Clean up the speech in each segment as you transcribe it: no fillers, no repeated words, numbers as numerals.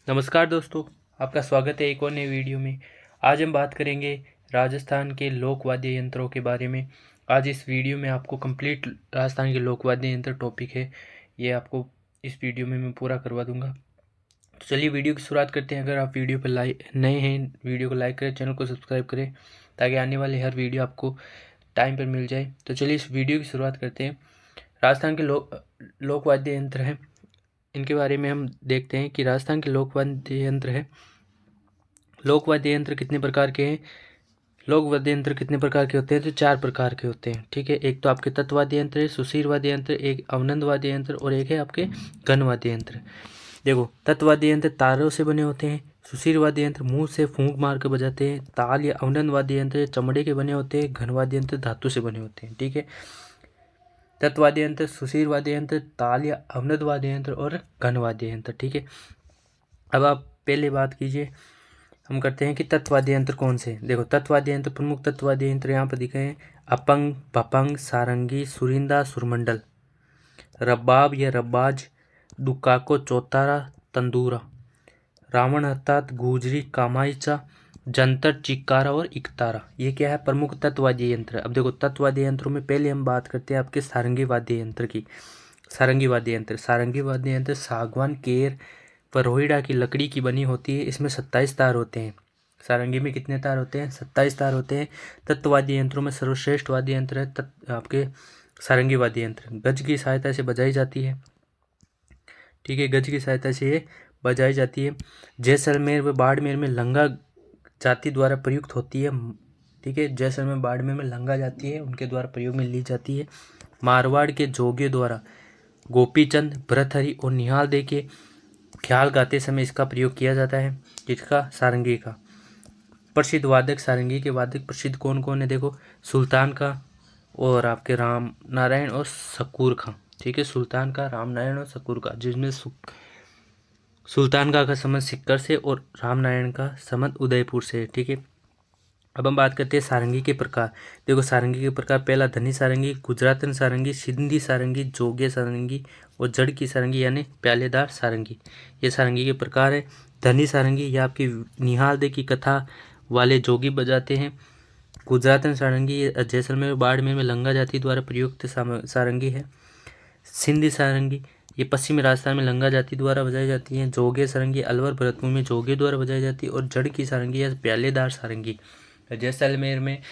नमस्कार दोस्तों, आपका स्वागत है एक और नई वीडियो में। आज हम बात करेंगे राजस्थान के लोक वाद्य यंत्रों के बारे में। आज इस वीडियो में आपको कंप्लीट राजस्थान के लोक वाद्य यंत्र टॉपिक है, ये आपको इस वीडियो में मैं पूरा करवा दूंगा। तो चलिए वीडियो की शुरुआत करते हैं। अगर आप वीडियो पर नए हैं, वीडियो को लाइक करें, चैनल को सब्सक्राइब करें ताकि आने वाले हर वीडियो आपको टाइम पर मिल जाए। तो चलिए इस वीडियो की शुरुआत करते हैं। राजस्थान के लोक वाद्य यंत्र हैं, इनके बारे में हम देखते हैं कि राजस्थान के लोक वाद्य यंत्र है। लोक वाद्य यंत्र कितने प्रकार के हैं? लोक वाद्य यंत्र कितने प्रकार के होते हैं? तो 4 प्रकार के होते हैं, ठीक है। एक तो आपके तत्व वाद्य यंत्र है, सुशीर वाद्य यंत्र, एक अवनंद वाद्य यंत्र और एक है आपके घन वाद्य यंत्र। देखो, तत्व वाद्य यंत्र तारों से बने होते हैं, सुशीर वाद्य यंत्र मुंह से फूंक मार के बजाते हैं, ताल या अवनंद वाद्य यंत्र चमड़े के बने होते हैं, घन वाद्य यंत्र धातु से बने होते हैं, ठीक है। तत्व वाद्य यंत्र, सुशीर वाद्य यंत्र, ताल या अवनद वाद्य यंत्र और घन वाद्य यंत्र, ठीक है। अब आप पहले बात कीजिए, हम करते हैं कि तत्व वाद्य यंत्र कौन से हैं। देखो, तत्व वाद्य यंत्र, प्रमुख तत्व वाद्य यंत्र यहाँ पर दिखे हैं। अपंग, भपंग, सारंगी, सुरिंदा, सुरमंडल, रब्बाब या रब्बाज, दुकाको, चौतारा, तंदूरा, रावण हत्तात, गुजरी, कामाईचा, जंतर, चिक्कारा और इकतारा। ये क्या है? प्रमुख तत्ववाद्य यंत्र। अब देखो, तत्ववाद्य यंत्रों में पहले हम बात करते हैं आपके सारंगी वाद्य यंत्र की। सारंगी वाद्य यंत्र सागवान, केर व रोहिड़ा की लकड़ी की बनी होती है। इसमें 27 तार होते हैं। सारंगी में कितने तार होते हैं? 27 तार होते हैं। तत्ववाद्य यंत्रों में सर्वश्रेष्ठ वाद्य यंत्र है आपके सारंगी वाद्य यंत्र। गज की सहायता से बजाई जाती है, ठीक है। गज की सहायता से ये बजाई जाती है। जैसलमेर व बाड़मेर में लंगा जाति द्वारा प्रयुक्त होती है, ठीक है। जैसलमेर बाड़मेर में लंगा जाती है, उनके द्वारा प्रयोग में ली जाती है। मारवाड़ के जोगे द्वारा गोपीचंद, भरतहरि और निहाल दे के ख्याल गाते समय इसका प्रयोग किया जाता है। जिसका सारंगी का प्रसिद्ध वादक, सारंगी के वादक प्रसिद्ध कौन कौन है? देखो, सुल्तान का और आपके राम नारायण और सकूर खां, ठीक है। सुल्तान का, राम नारायण और सकूर का, जिसमें सुल्तान का संबंध सिक्कर से और रामनारायण का संबंध उदयपुर से, ठीक है। अब हम बात करते हैं सारंगी के प्रकार। देखो, सारंगी के प्रकार, पहला धनी सारंगी, गुजरातन सारंगी, सिंधी सारंगी, जोगे सारंगी और जड़ की सारंगी यानी प्यालेदार सारंगी। ये सारंगी के प्रकार है। धनी सारंगी ये आपकी निहाल दे की कथा वाले जोगी बजाते हैं। गुजरातन सारंगी जैसलमेर बाड़मेर में लंगा जाति द्वारा प्रयुक्त सारंगी है। सिंधी सारंगी ये पश्चिमी राजस्थान में लंगा जाति द्वारा बजाई जाती है। जोगे सारंगी अलवर भरतपुर में जोगे द्वारा बजाई जाती है। और जड़ की सारंगी या प्यालेदार सारंगी जैसलमेर में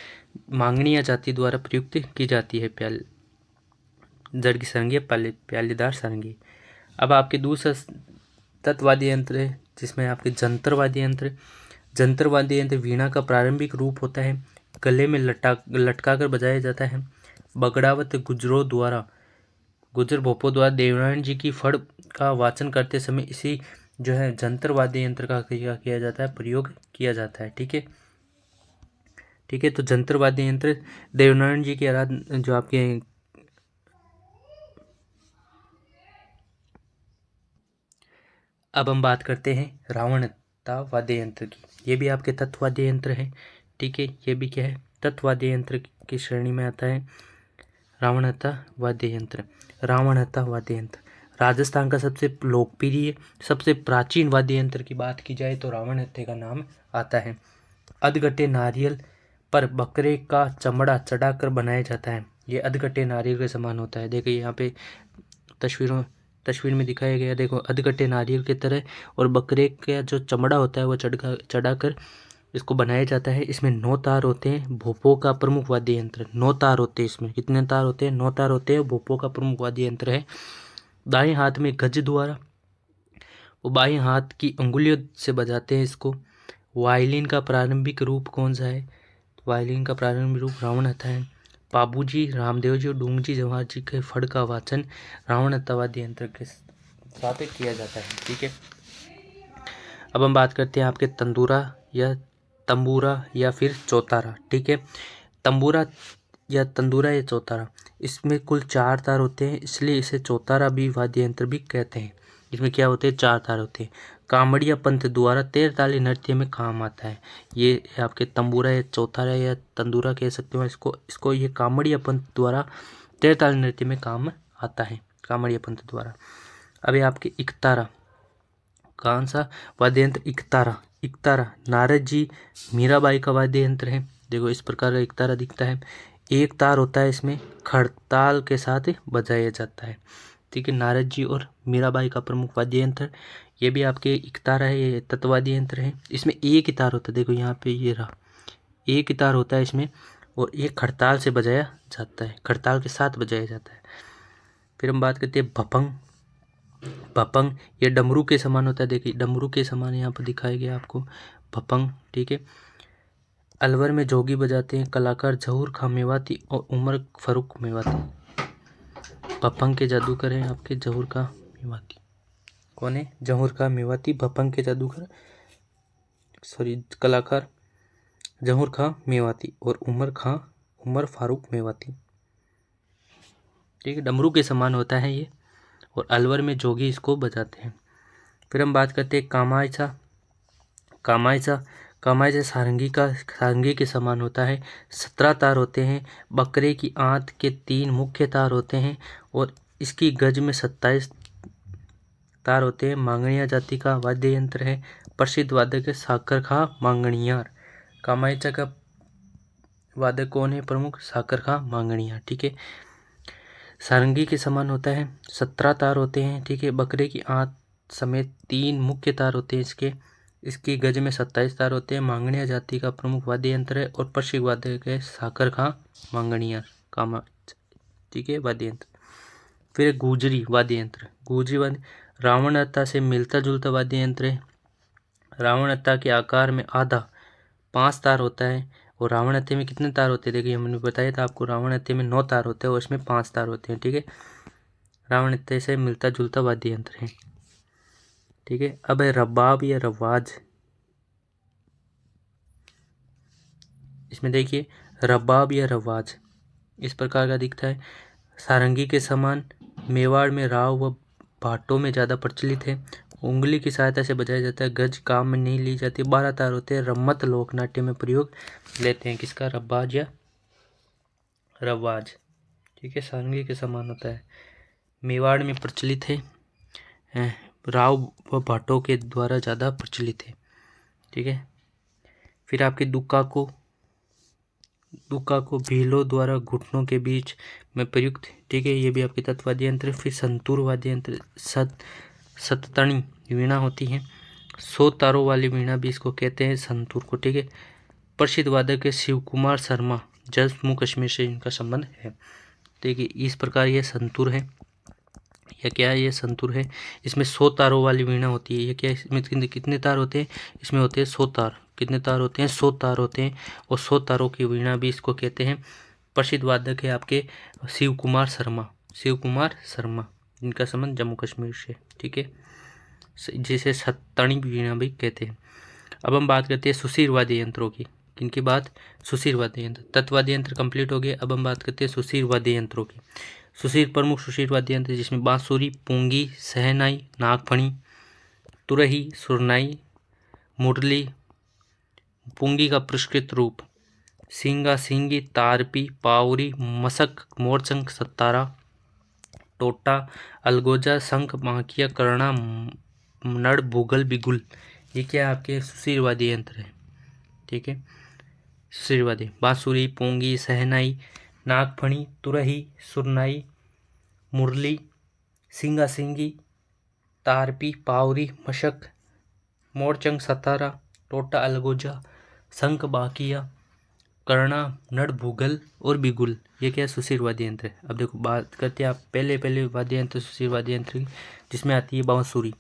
मांगणिया जाति द्वारा प्रयुक्त की जाती है। जड़ की सारंगी प्यालेदार सारंगी। अब आपके दूसरा तत्ववाद्य यंत्र है जिसमें आपके जंतर वाद्य यंत्र। जंतर वाद्य यंत्र वीणा का प्रारंभिक रूप होता है, गले में लटका कर बजाया जाता है। बगड़ावत गुजर भोपो द्वारा देवनारायण जी की फड़ का वाचन करते समय इसी जो है जंतर वाद्य यंत्र का किया जाता है, प्रयोग किया जाता है, ठीक है। ठीक है, तो जंतर वाद्य यंत्र देवनारायण जी की आराधना जो आपके अब हम बात करते हैं रावणता वाद्य यंत्र की। ये भी आपके तत्ववाद्य यंत्र है, ठीक है। ये भी क्या है? तत्ववाद्य यंत्र की श्रेणी में आता है रावणता वाद्य यंत्र। रावणता वाद्य यंत्र राजस्थान का सबसे लोकप्रिय, सबसे प्राचीन वाद्य यंत्र की बात की जाए तो रावणहत्थे का नाम आता है। अधगटे नारियल पर बकरे का चमड़ा चढ़ाकर बनाया जाता है। ये अधगटे नारियल के समान होता है। देखिए यहाँ पे तस्वीर में दिखाया गया, देखो, अधगटे नारियल की तरह और बकरे का जो चमड़ा होता है वो चढ़ाकर इसको बनाया जाता है। इसमें 9 तार होते हैं। भोपो का प्रमुख वाद्य यंत्र, 9 तार होते हैं। इसमें कितने तार होते हैं? 9 तार होते हैं। भोपो का प्रमुख वाद्य यंत्र है। दाएं हाथ में गज द्वारा वो बाएं हाथ की अंगुलियों से बजाते हैं इसको। वायलिन का प्रारंभिक रूप कौन सा है? वायलिन का प्रारंभिक रूप रावणहत्था है। बाबूजी, रामदेव जी और डूंगजी जवाहर जी के फड़ का वाचन रावणहत्था वाद्य यंत्र के साथ किया जाता है, ठीक है। अब हम बात करते हैं आपके तंबूरा या फिर चौतारा, ठीक है। तंबूरा या चौतारा, इसमें कुल 4 तार होते हैं, इसलिए इसे चौतारा भी वाद्य यंत्र भी कहते हैं। इसमें क्या होते हैं? 4 तार होते हैं। कामड़िया पंथ द्वारा 13 ताली नृत्य में काम आता है। ये आपके तंबूरा या चौतारा या तंदूरा कह सकते हो इसको ये कामड़िया पंथ द्वारा 13 ताली नृत्य में काम आता है, कामड़िया पंथ द्वारा। अब ये आपके इकतारा, कौन सा वाद्य यंत्र? इकतारा। इकतारा नारद जी मीराबाई का वाद्य यंत्र है। देखो इस प्रकार का इकतारा दिखता है। एक तार होता है, इसमें खड़ताल के साथ बजाया जाता है। ठीक है, नारद जी और मीराबाई का प्रमुख वाद्य यंत्र ये भी आपके इकतारा है, ये तत्वाद्य यंत्र है। इसमें एक ही तार होता है, देखो यहाँ पे ये रहा, एक ही तार होता है इसमें, और ये खड़ताल से बजाया जाता है, खड़ताल के साथ बजाया जाता है। फिर हम बात करते हैं भपंग। भपंग ये डमरू के समान होता है, देखिए डमरू के समान यहाँ पर दिखाया गया आपको भपंग। ठीक है, अलवर में जोगी बजाते हैं कलाकार जहूर खां मेवाती और उमर फारूक मेवाती। भपंग के जादूगर हैं आपके जहूर खां मेवाती। कौन है? जहूर खां मेवाती भपंग के जादूगर, कलाकार जहूर खां मेवाती और उमर फारूक मेवाती। ठीक है, डमरू के समान होता है ये, और अलवर में जोगी इसको बजाते हैं। फिर हम बात करते हैं कामायचा। कामायचा सारंगी के समान होता है। 17 तार होते हैं। बकरे की आंत के 3 मुख्य तार होते हैं और इसकी गज में 27 तार होते हैं। मांगणिया जाति का वाद्य यंत्र है। प्रसिद्ध वादक है साकरखा मांगणियार। कामायचा का वादक कौन है प्रमुख? साकरखा मांगणियार। ठीक है, सारंगी के समान होता है। 17 तार होते हैं। ठीक है, बकरे की आंत समेत 3 मुख्य तार होते हैं इसकी गज में 27 तार होते हैं। मांगणिया जाति का प्रमुख वाद्य यंत्र है और प्रसिद्ध वादक है साकरखा मांगणियार कामायचा। ठीक है, वाद्य यंत्र। फिर गुजरी वाद्य यंत्र। गुजरी वाद्य रावण अत्ता से मिलता जुलता वाद्य यंत्र है। रावण अत्ता के आकार में आधा 5 तार होता है, और रावण अत्ते में कितने तार होते हैं? देखिए हमने बताया था आपको, रावण अत्ते में 9 तार होते हैं और इसमें 5 तार होते हैं। ठीक है, रावण अत्ते से मिलता जुलता वाद्य यंत्र है। ठीक है, अब है रबाब या रवाज। इसमें देखिए रबाब या रवाज इस प्रकार का दिखता है। सारंगी के समान मेवाड़ में राव व भाटों में ज़्यादा प्रचलित है। उंगली की सहायता से बजाया जाता है। गज काम में नहीं ली जाती। 12 तार होते हैं। रम्मत लोकनाट्य में प्रयोग लेते हैं किसका? रबाज या रवाज। ठीक है, सारंगी के समान होता है, मेवाड़ में प्रचलित है, राव व भाटों के द्वारा ज़्यादा प्रचलित है। ठीक है, फिर आपके दुक्का को भीलों द्वारा घुटनों के बीच में प्रयुक्त। ठीक है, ये भी आपके तत्वाद्य यंत्र। फिर संतूर वाद्य यंत्र। सततनी वीणा होती है, 100 तारों वाली वीणा भी इसको कहते हैं संतूर को। ठीक है, प्रसिद्ध वादक है शिव कुमार शर्मा, जम्मू कश्मीर से इनका संबंध है। देखिए इस प्रकार ये संतूर है, या क्या है? ये संतूर है। इसमें 100 तारों वाली वीणा होती है। ये क्या? इसमें कितने तार होते हैं? इसमें होते हैं 100 तार। कितने तार होते हैं? 100 तार होते हैं, और 100 तारों की वीणा भी इसको कहते हैं। प्रसिद्ध वादक है आपके शिव कुमार शर्मा, इनका संबंध जम्मू कश्मीर से। ठीक है, जिसे सत्तनी वीणा भी कहते हैं। अब हम बात करते हैं सुशीर वाद्य यंत्रों की। किनकी बात? सुशीर वाद्य यंत्र। तत्वाद्य यंत्र कंप्लीट हो गए। अब हम बात करते हैं सुशीर वाद्य यंत्रों की। प्रमुख सुशीर वाद्य यंत्र जिसमें बांसुरी, पुंगी, सहनाई, नागफणी, तुरही, सुरनाई, मुरली, पुंगी का परिष्कृत रूप, सिंगा सिंगी, तारपी, पावरी, मसक, मोरचंग, सतारा, टोटा, अलगोजा, शंख, बांकिया, कर्णा, नड़, भूगल, बिगुल। ये क्या आपके सुशीर वाद्य यंत्र है। ठीक है, सुशीर वाद्य बांसुरी, पुंगी, सहनाई, नागफणी, तुरही, सुरनाई, मुरली, सिंगा सिंगी, तारपी, पावरी, मशक, मोरचंग, सतारा, टोटा, अलगोजा, शंख, बाकिया, कर्णा, नड़, भूगल और बिगुल। ये क्या सुशीर वाद्य यंत्र है। अब देखो बात करते हैं आप पहले वाद्य यंत्र सुशीर वाद्य यंत्र की, जिसमें आती है बांसुरी।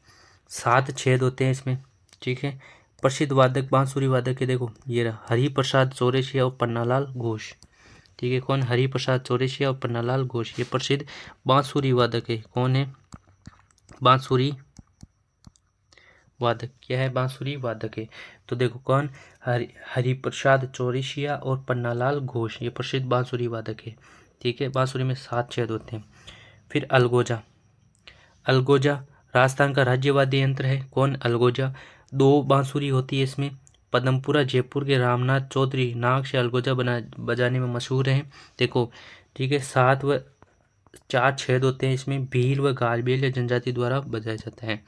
7 छेद होते हैं इसमें। ठीक है, प्रसिद्ध वादक बांसुरी वादक है, देखो ये रहा हरिप्रसाद चौरसिया और पन्नालाल घोष। ठीक है, कौन? हरिप्रसाद चौरसिया और पन्नालाल घोष, ये प्रसिद्ध बांसुरी वादक है। कौन है? बांसुरी वादक। क्या है? बांसुरी वादक है। तो देखो कौन? हरिप्रसाद चौरसिया और पन्नालाल घोष, ये प्रसिद्ध बांसुरी वादक है। ठीक है, बांसुरी में 7 छेद होते हैं। फिर अलगोजा राजस्थान का राज्य वाद्य यंत्र है। कौन? अलगोजा। 2 बांसुरी होती है इसमें। पदमपुरा जयपुर के रामनाथ चौधरी नाग से अलगोजा बजाने में मशहूर हैं। देखो ठीक है, 7 व 4 छेद होते हैं इसमें। भील व गालबेल या जनजाति द्वारा बजाया जाता है।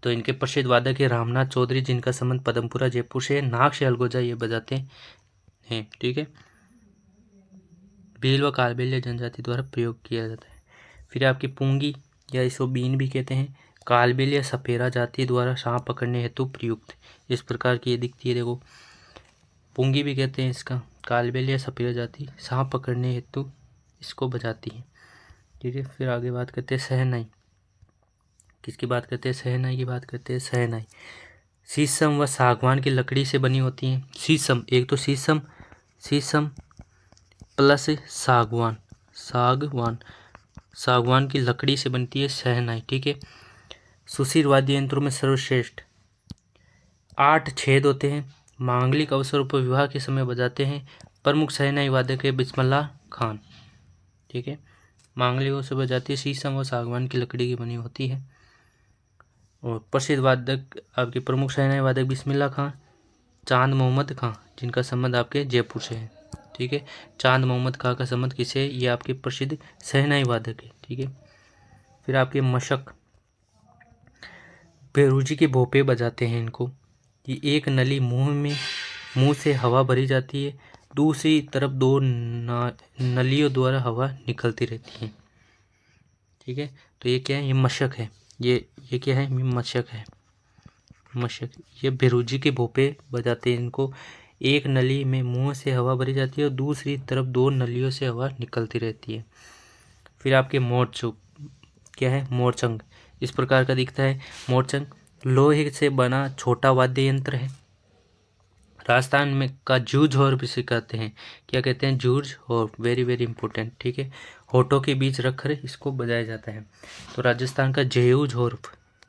तो इनके प्रसिद्ध वादक है रामनाथ चौधरी, जिनका संबंध पदमपुरा जयपुर से है। नाग से अलगोजा ये बजाते हैं, ठीक है। भील व कालबेलिया जनजाति द्वारा प्रयोग किया जाता है। फिर आपकी पुंगी या इसको बीन भी कहते हैं, कालबेलिया सपेरा जाति द्वारा सांप पकड़ने हेतु प्रयुक्त। इस प्रकार की ये दिखती है, देखो पुंगी भी कहते हैं इसका, कालबेलिया सपेरा जाति सांप पकड़ने हेतु इसको बजाती है, ठीक है। फिर आगे बात करते हैं शहनाई। किसकी बात करते हैं? शहनाई की बात करते हैं। शहनाई शीशम व सागवान की लकड़ी से बनी होती है। शीशम, एक तो शीशम प्लस सागवान, सागवान की लकड़ी से बनती है शहनाई, ठीक है। सुशील वाद्य यंत्रों में सर्वश्रेष्ठ 8 छेद होते हैं, मांगलिक अवसरों पर विवाह के समय बजाते हैं। प्रमुख शहनाई वादक है बिस्मिल्लाह खान, ठीक है। मांगलिक अवसर बजाती है, शीशम और सागवान की लकड़ी की बनी होती है। और प्रसिद्ध वादक आपके प्रमुख शहनाई वादक बिस्मिल्लाह खान, चांद मोहम्मद खां, जिनका संबंध आपके जयपुर से है, ठीक है। चांद मोहम्मद खां का संबंध किसे है? ये आपके प्रसिद्ध शहनाई वादक है, ठीक है। फिर आपके मशक बेरुजी के भोपे बजाते हैं इनको। ये एक नली मुंह से हवा भरी जाती है, दूसरी तरफ 2 नलियों द्वारा हवा निकलती रहती है, ठीक है। तो ये क्या है? ये मशक है। ये क्या है? ये मशक है। ये बेरुजी के भोपे बजाते हैं इनको। एक नली में मुंह से हवा भरी जाती है और दूसरी तरफ 2 नलियों से हवा निकलती रहती है। फिर आपके मोरचुक क्या है? मोरचंग इस प्रकार का दिखता है। मोरचंग लोहे से बना छोटा वाद्य यंत्र है। राजस्थान में का जूझ और भी कहते हैं। क्या कहते हैं? जूझ और, वेरी वेरी इंपॉर्टेंट, ठीक है। होठों के बीच रखकर इसको बजाया जाता है। तो राजस्थान का जयूज और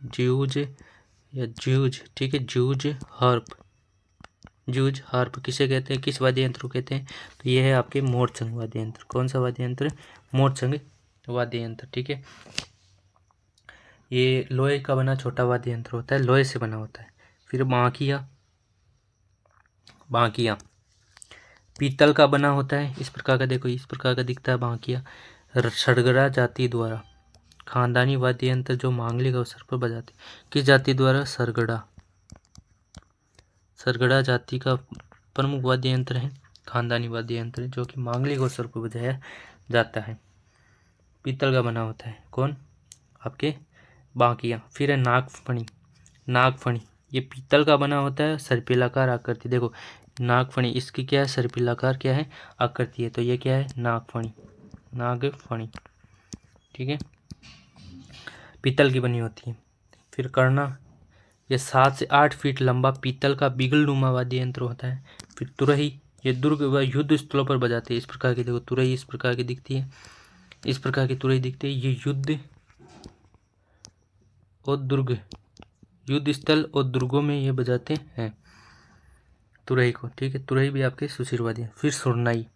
जूझ या जूझ, ठीक है। जूझ हार्प किसे कहते हैं? किस वाद्य यंत्र को कहते हैं? तो ये है आपके मोरचंग वाद्य यंत्र। कौन सा वाद्य यंत्र? मोरचंग वाद्य यंत्र, ठीक है। ये लोहे का बना छोटा वाद्य यंत्र होता है, लोहे से बना होता है। फिर बांकिया पीतल का बना होता है, इस प्रकार का, देखो इस प्रकार का दिखता है बांकिया। सरगड़ा जाति द्वारा खानदानी वाद्य यंत्र जो मांगलिक अवसर पर बजाते। किस जाति द्वारा? सरगड़ा जाति का प्रमुख वाद्य यंत्र है, खानदानी वाद्य यंत्र है, जो कि मांगलिक अवसर पर बजाया जाता है। पीतल का बना होता है, कौन? आपके बांकिया। फिर है नागफणी ये पीतल का बना होता है, सर्पिलाकार आकृति। देखो नागफणी इसकी क्या है? सर्पिलाकार क्या है? आकृति है। तो ये क्या है? नागफणी, ठीक है, पीतल की बनी होती है। फिर करना, ये 7 से 8 फीट लंबा पीतल का बिगलनुमा वाद्य यंत्र होता है। फिर तुरही, ये दुर्ग व युद्ध स्थलों पर बजाते हैं। इस प्रकार की, देखो तुरही इस प्रकार की दिखती है, इस प्रकार की तुरही दिखती है। ये युद्ध स्थल और दुर्गों में ये बजाते हैं तुरही को, ठीक है। तुरही भी आपके सुशील वाद्य है। फिर सुरनाई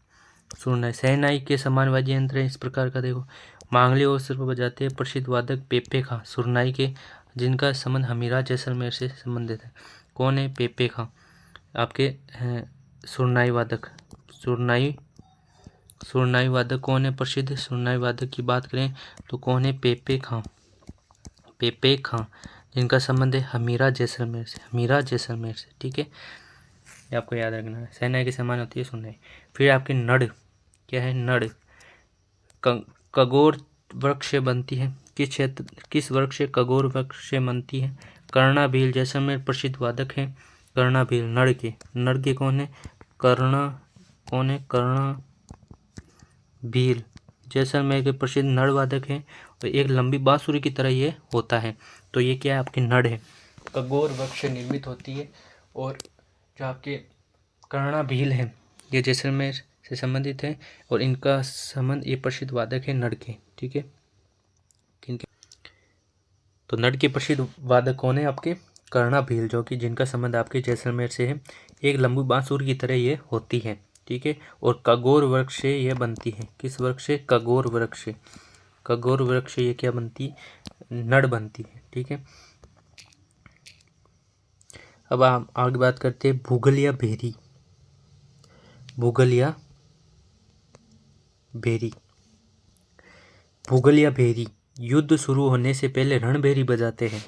शहनाई के समान वाद्य यंत्र है, इस प्रकार का, देखो मांगलिक अवसर पर बजाते हैं। प्रसिद्ध वादक पेपे खां सुरनाई के, जिनका संबंध हमीरा जैसलमेर से संबंधित है। कौन है? पेपे खां आपके सुरनाई वादक। सुरनाई वादक कौन है? प्रसिद्ध सुरनाई वादक की बात करें तो कौन है? पेपे खां, जिनका संबंध है हमीरा जैसलमेर से, ठीक है। ये आपको याद रखना है। शहनाई के समान होती है सुरनाई। फिर आपके नड़, क्या है? नड़ कगोर वृक्ष से बनती है। किस वृक्ष से? कगोर वृक्ष से बनती है। कर्णा भील जैसलमेर प्रसिद्ध वादक है। कर्णा भील नड़ के कौन है? कर्णा भील जैसलमेर के प्रसिद्ध नड़ वादक है। और एक लंबी बांसुरी की तरह ये होता है। तो ये क्या है? आपकी नड़ है, कगोर वृक्ष से निर्मित होती है। और जो आपके कर्णा भील है, ये जैसलमेर से संबंधित है। और इनका संबंध, ये प्रसिद्ध वादक है नड़ के, ठीक है। तो नड़ के प्रसिद्ध वादक कौन है? आपके कर्णा भील, जो कि जिनका संबंध आपके जैसलमेर से है। एक लंबी बांसुरी की तरह ये होती है, ठीक है। और कगोर वृक्ष से यह बनती है। किस वृक्ष से? कगोर वृक्ष से ये क्या बनती? नड़ बनती है, ठीक है। अब हम आगे बात करते हैं भूगलिया भेरी। युद्ध शुरू होने से पहले रणभेरी बजाते हैं।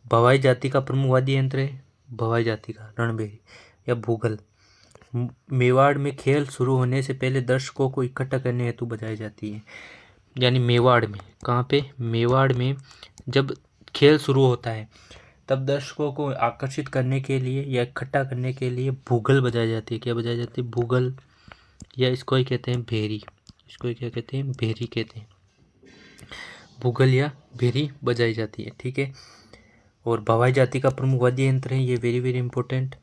भवाई जाति का प्रमुख वाद्य यंत्र है भवाई जाति का रणभेरी या भूगल। मेवाड़ में खेल शुरू होने से पहले दर्शकों को इकट्ठा करने हेतु बजाई जाती है। यानी मेवाड़ में, कहाँ पे? मेवाड़ में जब खेल शुरू होता है तब दर्शकों को आकर्षित करने के लिए या इकट्ठा करने के लिए भूगल बजाई जाती है। क्या बजाई जाती है? भूगल, या इसको ही कहते हैं भेरी। इसको ही क्या कहते हैं? भेरी कहते हैं। भूगल या भेरी बजाई जाती है, ठीक है। और भवाई जाति का प्रमुख वाद्य यंत्र है, ये वेरी वेरी इंपॉर्टेंट।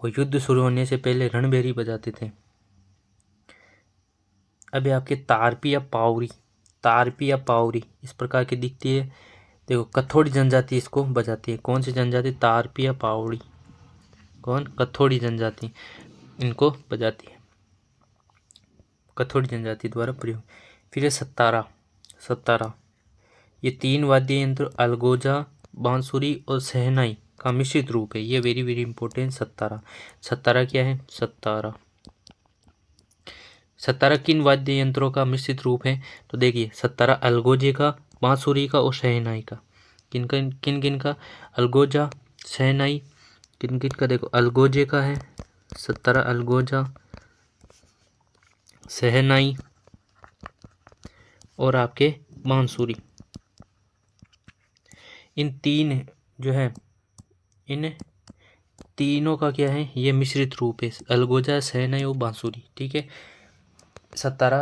और युद्ध शुरू होने से पहले रणभेरी बजाते थे। अभी आपके तारपी या पावरी, तारपी या पावरी इस प्रकार की दिखती है। देखो कथोड़ी जनजाति इसको बजाती है। कौन सी जनजाति? तारपी या पावड़ी। कौन? कथोड़ी जनजाति इनको बजाती है, कथोड़ी जनजाति द्वारा प्रयोग। फिर है सतारा। सतारा ये 3 वाद्य यंत्र अलगोजा, बांसुरी और शहनाई का मिश्रित रूप है। ये वेरी वेरी इंपॉर्टेंट। सतारा, सतारा क्या है? सतारा, सतारा किन वाद्य यंत्रों का मिश्रित रूप है? तो देखिए सतारा अलगोजे का, बांसुरी का और शहनाई का। किन किन का? अलगोजा, शहनाई। किन किन का? देखो अलगोजे का है सतारा, अलगोजा, शहनाई और आपके बांसुरी। इन 3 जो है, इन तीनों का क्या है? ये मिश्रित रूप है, अलगोजा, शहनाई और बांसुरी, ठीक है। सतारा,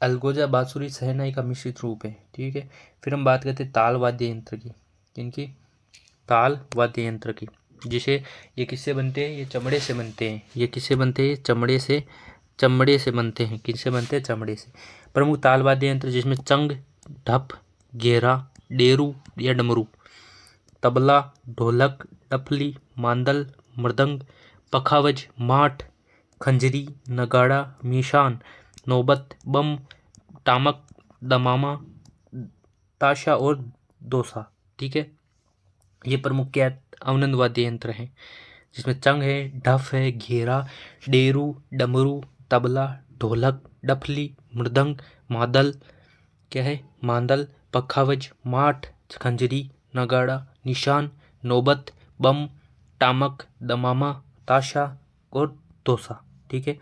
अलगोजा, बांसुरी, शहनाई का मिश्रित रूप है, ठीक है। फिर हम बात करते हैं ताल वाद्य यंत्र की। किनकी? ताल वाद्य यंत्र की। जिसे ये किससे बनते हैं? ये चमड़े से बनते हैं। ये किससे बनते हैं? चमड़े से, चमड़े से बनते हैं। किससे बनते हैं? चमड़े से। प्रमुख ताल वाद्य यंत्र जिसमें चंग, ढप, घेरा, डेरू या डमरू, तबला, ढोलक, डफली, मांदल, मृदंग, पखावज, माठ, खंजरी, नगाड़ा, मीशान, नौबत, बम, टामक, दमामा, ताशा और दोसा, ठीक है। ये प्रमुख क्या अवनंद वाद्य यंत्र हैं जिसमें चंग है, ढफ है, घेरा, डेरू, डमरू, तबला, ढोलक, डफली, मृदंग, मादल, क्या है? मांदल, पखावज, माठ, खंजरी, नगाड़ा, निशान, नौबत, बम, टामक, दमामा, ताशा और दोसा, ठीक है।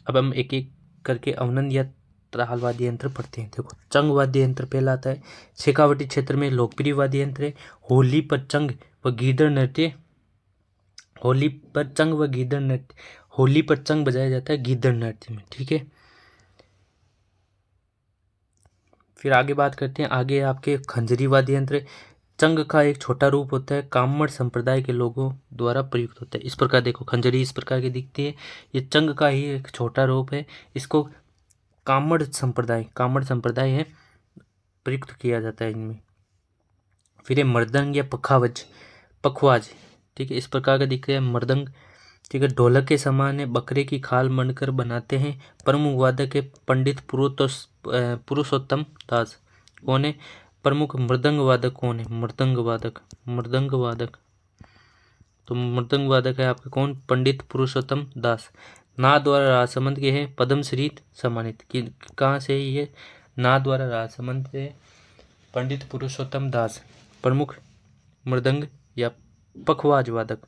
अब हम एक एक करके अवनंद या ताल वाद्य यंत्र पढ़ते हैं। देखो चंग वाद्य यंत्र पहला आता है, शेखावटी क्षेत्र में लोकप्रिय वाद्य यंत्र है। होली पर चंग व गीदड़ नृत्य, होली पर चंग व गीदड़ नृत्य, होली पर चंग बजाया जाता है गीदड़ नृत्य में, ठीक है। फिर आगे बात करते हैं, आगे आपके खंजरी वाद्य यंत्र। चंग का एक छोटा रूप होता है, कामड़ संप्रदाय के लोगों द्वारा प्रयुक्त होता है। इस प्रकार देखो खंजरी इस प्रकार की दिखती है, ये चंग का ही एक छोटा रूप है। इसको कामड़ संप्रदाय है प्रयुक्त किया जाता है इनमें। फिर ये मृदंग या पखवाज, ठीक है, इस प्रकार का दिखता है मृदंग, ठीक है। ढोलक के समान है, बकरे की खाल मढ़कर बनाते हैं। प्रमुख वादक है पंडित पुरुषोत्तम दास। कौन है प्रमुख मृदंग वादक? कौन है मृदंग वादक? तो मृदंग वादक है आपके कौन? पंडित पुरुषोत्तम दास। नाथ द्वारा राजसमंद के हैं पद्मश्री सम्मानित। कहाँ से ये? नाथ द्वारा राजसमंद से पंडित पुरुषोत्तम दास प्रमुख मृदंग या पखवाज वादक,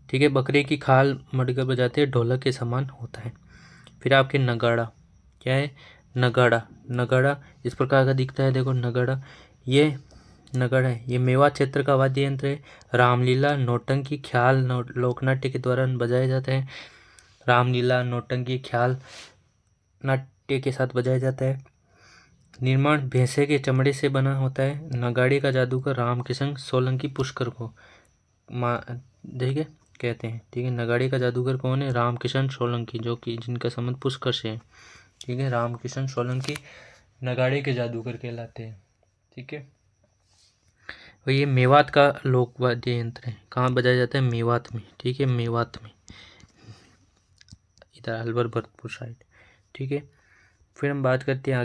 ठीक है। बकरे की खाल मढ़कर बजाते हैं, ढोलक के समान होता है। फिर आपके नगाड़ा, क्या है? नगाड़ा इस प्रकार का दिखता है। देखो नगाड़ा, ये नगाड़ा है, ये मेवात क्षेत्र का वाद्य यंत्र है। रामलीला, नौटंकी, ख्याल, लोकनाट्य के दौरान बजाए जाते हैं। रामलीला, नौटंकी, ख्याल नाट्य के साथ बजाया जाता है। निर्माण भैंसे के चमड़े से बना होता है। नगाड़े का जादूगर रामकिशन सोलंकी पुष्कर को ठीक है कहते हैं, ठीक है। नगाड़े का जादूगर कौन है? रामकिशन सोलंकी, जो कि जिनका संबंध पुष्कर से है, ठीक है। रामकिशन सोलंकी नगाड़े के जादूगर कहलाते हैं, ठीक है। और ये मेवात का लोक वाद्य यंत्र है। कहाँ बजाया जाता है? मेवात में, ठीक है, मेवात में, इधर अलवर भरतपुर साइड, ठीक है। फिर हम बात करते हैं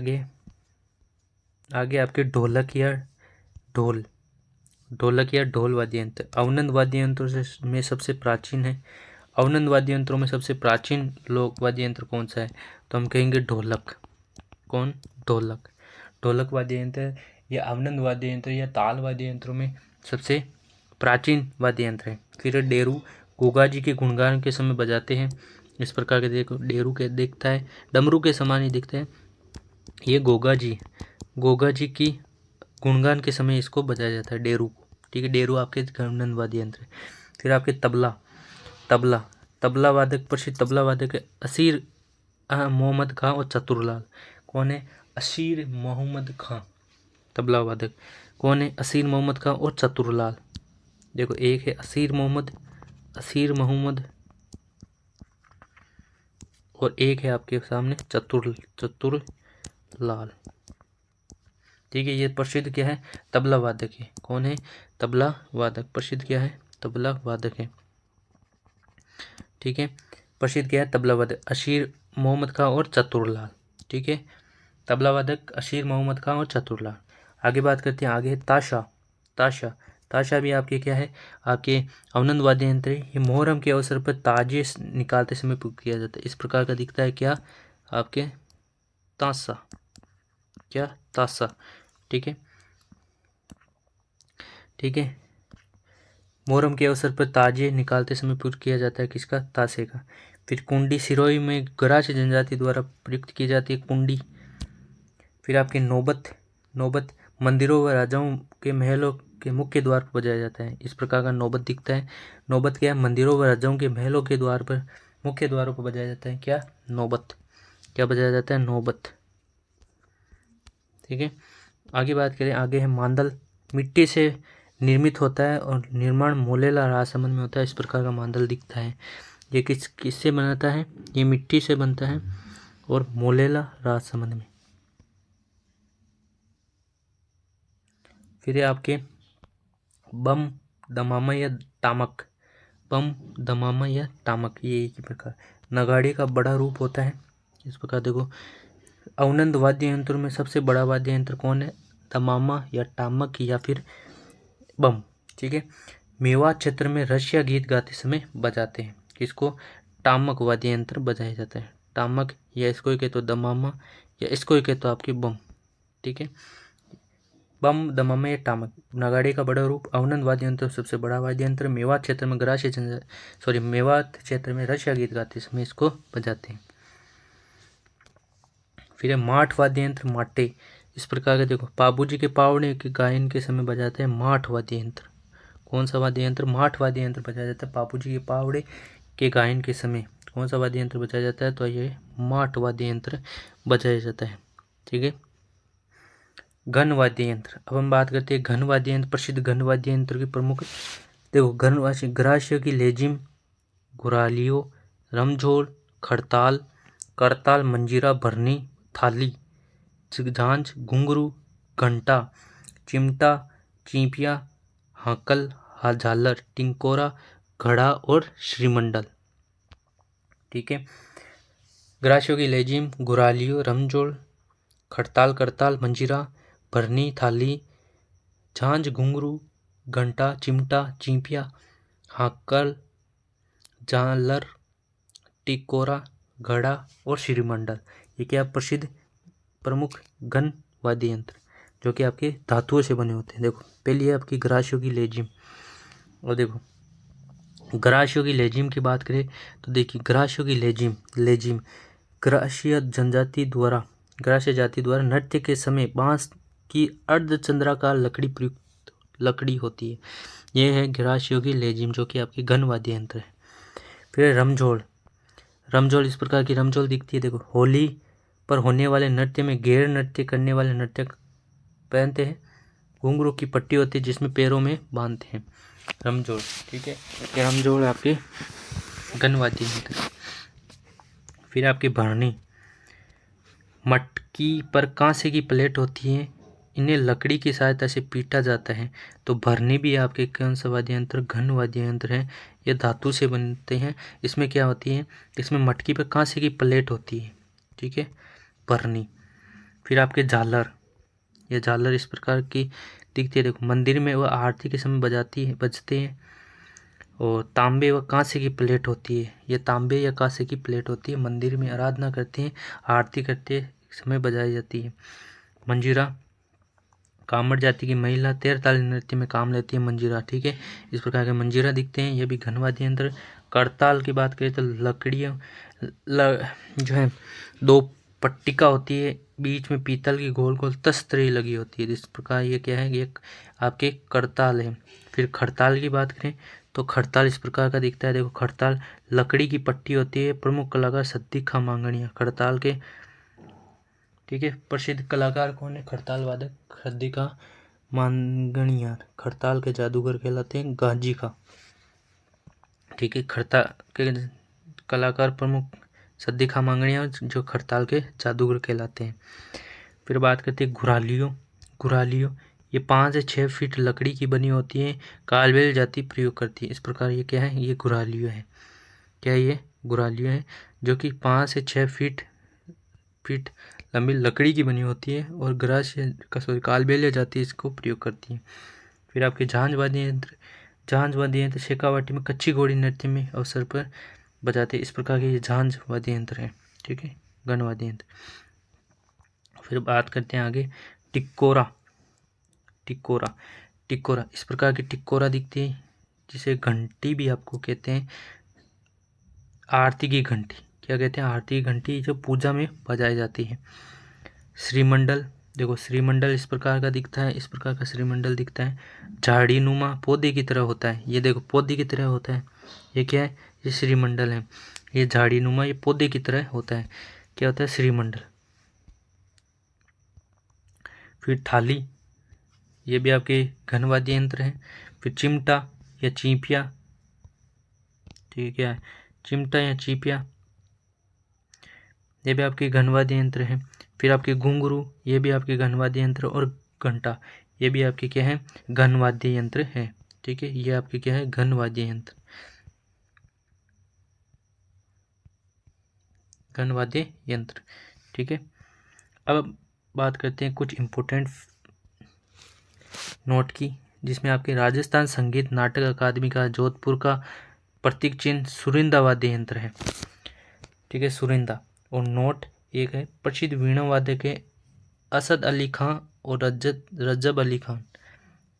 आगे आपके ढोलक या ढोल वाद्य यंत्र। अवनंद वाद्य यंत्रों में सबसे प्राचीन है। अवनंद वाद्य यंत्रों में सबसे प्राचीन लोक वाद्य यंत्र कौन सा है? तो हम कहेंगे ढोलक। कौन? ढोलक वाद्य यंत्र ये अवनंद वाद्य यंत्र या ताल वाद्य यंत्रों में सबसे प्राचीन वाद्य यंत्र है। फिर डेरू, गोगा जी के गुणगान के समय बजाते हैं। इस प्रकार के देखो, डेरू के दिखता है, डमरू के समान ही दिखता है। ये गोगा जी की गुणगान के समय इसको बजाया जाता है, डेरू को। ठीक है, डेरू आपके अवनंद वाद्य यंत्र है। फिर आपके तबला वादक, प्रसिद्ध तबला वादक है असीर मोहम्मद खां और चतुरलाल। कौन है? असीर मोहम्मद खां। तबला वादक कौन है? असीर मोहम्मद खां और चतुरलाल। देखो, एक है असीर मोहम्मद और एक है आपके सामने चतुरलाल। ठीक है, ये प्रसिद्ध क्या है? तबला वादक है। कौन है? तबला वादक। प्रसिद्ध क्या है? तबला वादक है। ठीक है, प्रसिद्ध क्या है? तबला वादक असीर मोहम्मद खां और चतुरलाल। ठीक है, तबला वादक असीर मोहम्मद खां और चतुरलाल। आगे बात करते हैं, आगे है ताशा भी आपके क्या है? आपके अवनंद वाद्य यंत्र है। ये मोहर्रम के अवसर पर ताजे निकालते समय प्रयोग किया जाता है। इस प्रकार का दिखता है क्या? आपके ताशा। ठीक है, मोहर्रम के अवसर पर ताजे निकालते समय प्रयोग किया जाता है किसका? ताशे का। फिर कुंडी, सिरोही में गरासी जनजाति द्वारा प्रयुक्त की जाती है कुंडी। फिर आपके नौबत मंदिरों व राजाओं के महलों के मुख्य द्वार पर बजाया जाता है। इस प्रकार का नौबत दिखता है। नौबत क्या है? मंदिरों व राजाओं के महलों के द्वार पर, मुख्य द्वारों पर बजाया जाता है क्या? नौबत। क्या बजाया जाता है? नौबत। ठीक है, आगे बात करें, आगे है मांदल। मिट्टी से निर्मित होता है और निर्माण मोलेला राजसमंद में होता है। इस प्रकार का मांदल दिखता है। ये किससे बनता है? ये मिट्टी से बनता है और मोलेला राजसमंद में। फिर आपके बम, दमामा या टामक। ये एक ही प्रकार नगाड़े का बड़ा रूप होता है। इस प्रकार देखो, अवनंद वाद्य यंत्रों में सबसे बड़ा वाद्य यंत्र कौन है? दमामा या टामक या फिर बम। ठीक है, मेवात क्षेत्र में रशिया गीत गाते समय बजाते हैं किसको? टामक वाद्य यंत्र बजाया जाता है। टामक, या इसको ही कहते हो दमामा, या इसको ही कहते हो आपकी बम। ठीक है, बम, दमामा या टामक। नगाड़े का बड़ा रूप, अवनंद वाद्य यंत्र सबसे बड़ा वाद्य यंत्र। मेवात क्षेत्र में रशिया गीत गाते समय इसको बजाते हैं। फिर है माठ वाद्य यंत्र, माटे। इस प्रकार का देखो, बाबूजी के पावड़े के गायन के समय बजाते हैं माठ वाद्य यंत्र। कौन सा वाद्य यंत्र? माठ वाद्य यंत्र बजाया जाता है बाबूजी के पावड़े के गायन के समय। कौन सा वाद्य यंत्र बजाया जाता है? तो ये माठ वाद्य यंत्र बजाया जाता है। ठीक है, घन वाद्य यंत्र। अब हम बात करते हैं घन वाद्य यंत्र। प्रसिद्ध घन वाद्य यंत्र की प्रमुख देखो, गरासियों की लेजिम, घुरालियो, रमझोल, खड़ताल, करताल, मंजीरा, भरनी, थाली, झांझ, घुंघरू, घंटा, चिमटा, चींपिया, हाकल, झालर, टिंकोरा, घड़ा और श्रीमंडल। ठीक है, गरासियों की लेजिम, घुरालियो, रमझोल, खड़ताल, करताल, मंजीरा, भरनी, थाली, झांझ, घुंघरू, घंटा, चिमटा, चींपिया, हाकल, झालर, टिकोरा, घड़ा और श्रीमंडल। ये क्या प्रसिद्ध प्रमुख घन वाद्य यंत्र जो कि आपके धातुओं से बने होते हैं। देखो, पहली है आपकी गरासियों की लेजिम। और देखो, गरासियों की लेजिम की बात करें तो देखिए, गरासियों की लेजिम गरासिया जाति द्वारा नृत्य के समय बांस की अर्धचंद्राकार लकड़ी होती है। यह है गरासियों की लेजिम जो कि आपकी घन वाद्य यंत्र है। फिर रमझोल, इस प्रकार की रमझोल दिखती है। देखो, होली पर होने वाले नृत्य में गैर नृत्य करने वाले नर्तक पहनते हैं। घुंघरू की पट्टी होती है जिसमें पैरों में बांधते हैं। रमझोल। ठीक है, रमझोल आपके घन वाद्य यंत्र। फिर आपकी भरनी, मटकी पर कांसे की प्लेट होती है, इन्हें लकड़ी की सहायता से पीटा जाता है। तो भरनी भी आपके कौन सा वाद्य यंत्र? घन वाद्य यंत्र है। ये धातु से बनते हैं। इसमें क्या होती है? इसमें मटकी पर कांसे की प्लेट होती है। ठीक है, भरनी। फिर आपके झालर, ये झालर इस प्रकार की दिखती है। देखो, मंदिर में वह आरती के समय बजते हैं। और तांबे व कांसे की प्लेट होती है। ये तांबे या कांसे की प्लेट होती है, मंदिर में आराधना करते हैं, आरती करते समय बजाई जाती है। मंजीरा, कामड़ जाति की महिला 13 ताली नृत्य में काम लेती है मंजीरा। ठीक है, इस प्रकार के मंजीरा दिखते हैं, ये भी घन वाद्य यंत्र। करताल की बात करें तो लकड़ियाँ जो है 2 पट्टिका होती है, बीच में पीतल की गोल गोल तस्तरी लगी होती है। इस प्रकार ये क्या है, ये आपके करताल है। फिर खड़ताल की बात करें तो खड़ताल इस प्रकार का दिखता है। देखो, खड़ताल लकड़ी की पट्टी होती है। प्रमुख कलाकार सद्दीखा मांगणिया खड़ताल के। ठीक है, प्रसिद्ध कलाकार कौन है, खड़ताल वादक सद्दीखा मांगणिया। खड़ताल के जादूगर कहलाते हैं गाजी का। ठीक है, खड़ताल के कलाकार प्रमुख सद्दीखा मांगणिया जो खड़ताल के जादूगर कहलाते हैं। फिर बात करते हैं घुरालियों, ये 5 से 6 फीट लकड़ी की बनी होती है। कालबेल जाति प्रयोग करती है। इस प्रकार ये क्या है, ये घुरालियों है। क्या ये घुरालियों है, जो कि 5 से 6 फीट लंबी लकड़ी की बनी होती है और कालबेलिया जाति इसको प्रयोग करती है। फिर आपके झांझ वाद्य यंत्र शेखावाटी में कच्ची घोड़ी नृत्य में अवसर पर बजाते। इस प्रकार के ये झांझ वाद्य यंत्र है। ठीक है, गण वाद्य यंत्र। फिर बात करते हैं आगे टिकोरा। इस प्रकार की टिकोरा दिखती है, जिसे घंटी भी आपको कहते हैं। आरती की घंटी क्या कहते हैं, आरती की घंटी जो पूजा में बजाई जाती है। श्रीमंडल, देखो श्रीमंडल इस प्रकार का दिखता है। इस प्रकार का श्रीमंडल दिखता है, झाड़ीनुमा पौधे की तरह होता है। ये देखो पौधे की तरह होता है, ये क्या है, ये श्रीमंडल है। ये झाड़ीनुमा, ये पौधे की तरह होता है। क्या होता है, श्रीमंडल। फिर थाली, ये भी आपके घन वाद्य यंत्र है। फिर चिमटा या चींपिया, ठीक है, चिमटा या चींपिया, ये भी आपके घन वाद्य यंत्र है। फिर आपके घुंघरू, ये भी आपके घन वाद्य यंत्र। और घंटा, ये भी आपके क्या है, घन वाद्य यंत्र है। ठीक है, ये आपके क्या है, घन वाद्य यंत्र, घन वाद्य यंत्र। ठीक है, अब बात करते हैं कुछ इम्पोर्टेंट नोट की, जिसमें आपके राजस्थान संगीत नाटक अकादमी का जोधपुर का प्रतीक चिन्ह सुरिंदा वाद्य यंत्र है। ठीक है, सुरिंदा। और नोट एक है, प्रसिद्ध वीणा वादक है असद अली खां और रजब अली खान।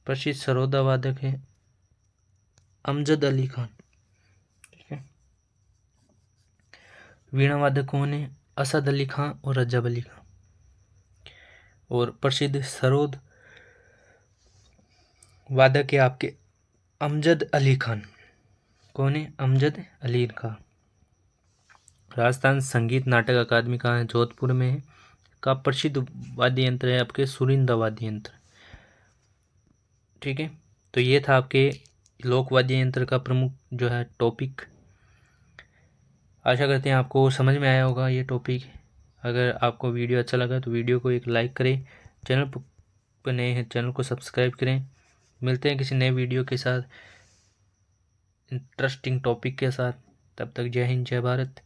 प्रसिद्ध सरोदा वादक है अमजद अली खान। ठीक है, वीणा वादक कौन है, असद अली खां और रजब अली खान। और प्रसिद्ध सरोद वादक है आपके अमजद अली खान। कौन है, अमजद अली खान। राजस्थान संगीत नाटक अकादमी का है, जोधपुर में है। का प्रसिद्ध वाद्य यंत्र है आपके सुरिंदा वाद्य यंत्र। ठीक है, तो ये था आपके लोक वाद्य यंत्र का प्रमुख जो है टॉपिक। आशा करते हैं आपको समझ में आया होगा ये टॉपिक। अगर आपको वीडियो अच्छा लगा तो वीडियो को एक लाइक करें, चैनल पर नए हैं चैनल को सब्सक्राइब करें। मिलते हैं किसी नए वीडियो के साथ, इंटरेस्टिंग टॉपिक के साथ। तब तक जय हिंद, जय भारत।